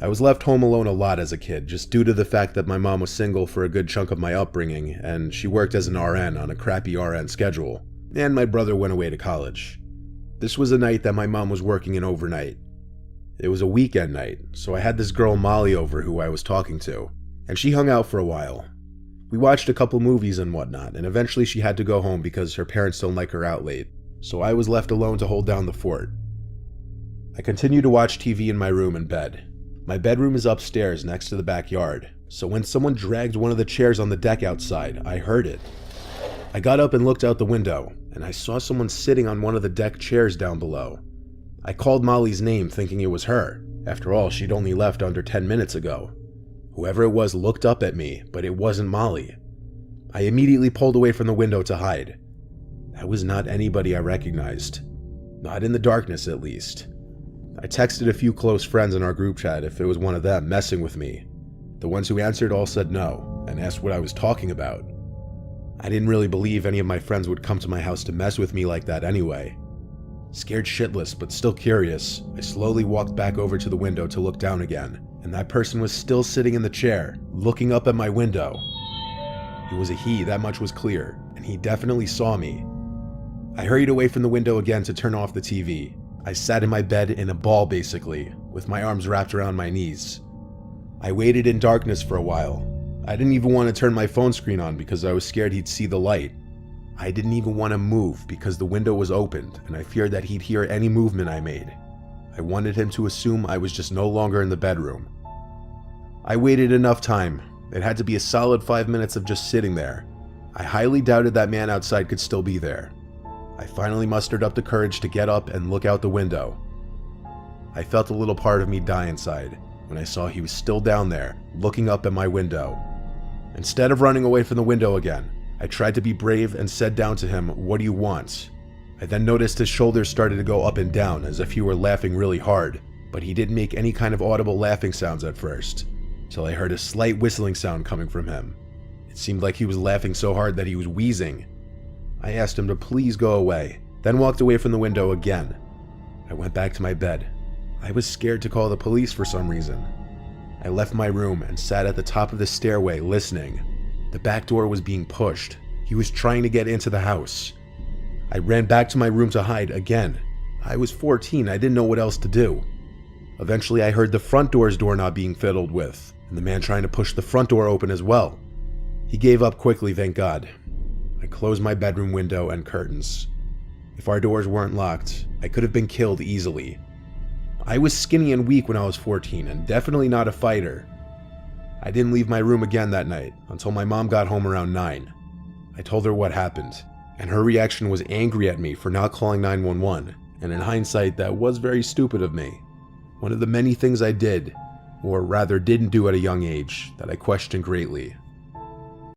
I was left home alone a lot as a kid, just due to the fact that my mom was single for a good chunk of my upbringing, and she worked as an RN on a crappy RN schedule, and my brother went away to college. This was a night that my mom was working an overnight. It was a weekend night, so I had this girl Molly over who I was talking to, and she hung out for a while. We watched a couple movies and whatnot, and eventually she had to go home because her parents don't like her out late, so I was left alone to hold down the fort. I continued to watch TV in my room and bed. My bedroom is upstairs next to the backyard, so when someone dragged one of the chairs on the deck outside, I heard it. I got up and looked out the window, and I saw someone sitting on one of the deck chairs down below. I called Molly's name thinking it was her. After all, she'd only left under 10 minutes ago. Whoever it was looked up at me, but it wasn't Molly. I immediately pulled away from the window to hide. That was not anybody I recognized. Not in the darkness, at least. I texted a few close friends in our group chat if it was one of them messing with me. The ones who answered all said no, and asked what I was talking about. I didn't really believe any of my friends would come to my house to mess with me like that anyway. Scared shitless, but still curious, I slowly walked back over to the window to look down again, and that person was still sitting in the chair, looking up at my window. It was a he, that much was clear, and he definitely saw me. I hurried away from the window again to turn off the TV. I sat in my bed in a ball basically, with my arms wrapped around my knees. I waited in darkness for a while. I didn't even want to turn my phone screen on because I was scared he'd see the light. I didn't even want to move because the window was opened and I feared that he'd hear any movement I made. I wanted him to assume I was just no longer in the bedroom. I waited enough time. It had to be a solid 5 minutes of just sitting there. I highly doubted that man outside could still be there. I finally mustered up the courage to get up and look out the window. I felt a little part of me die inside when I saw he was still down there, looking up at my window. Instead of running away from the window again, I tried to be brave and said down to him, "What do you want?" I then noticed his shoulders started to go up and down as if he were laughing really hard, but he didn't make any kind of audible laughing sounds at first, till I heard a slight whistling sound coming from him. It seemed like he was laughing so hard that he was wheezing. I asked him to please go away, then walked away from the window again. I went back to my bed. I was scared to call the police for some reason. I left my room and sat at the top of the stairway listening. The back door was being pushed. He was trying to get into the house. I ran back to my room to hide again. I was 14, I didn't know what else to do. Eventually I heard the front door's doorknob being fiddled with, and the man trying to push the front door open as well. He gave up quickly, thank God. I closed my bedroom window and curtains. If our doors weren't locked, I could have been killed easily. I was skinny and weak when I was 14 and definitely not a fighter. I didn't leave my room again that night until my mom got home around 9. I told her what happened, and her reaction was angry at me for not calling 911, and in hindsight that was very stupid of me. One of the many things I did, or rather didn't do at a young age, that I questioned greatly.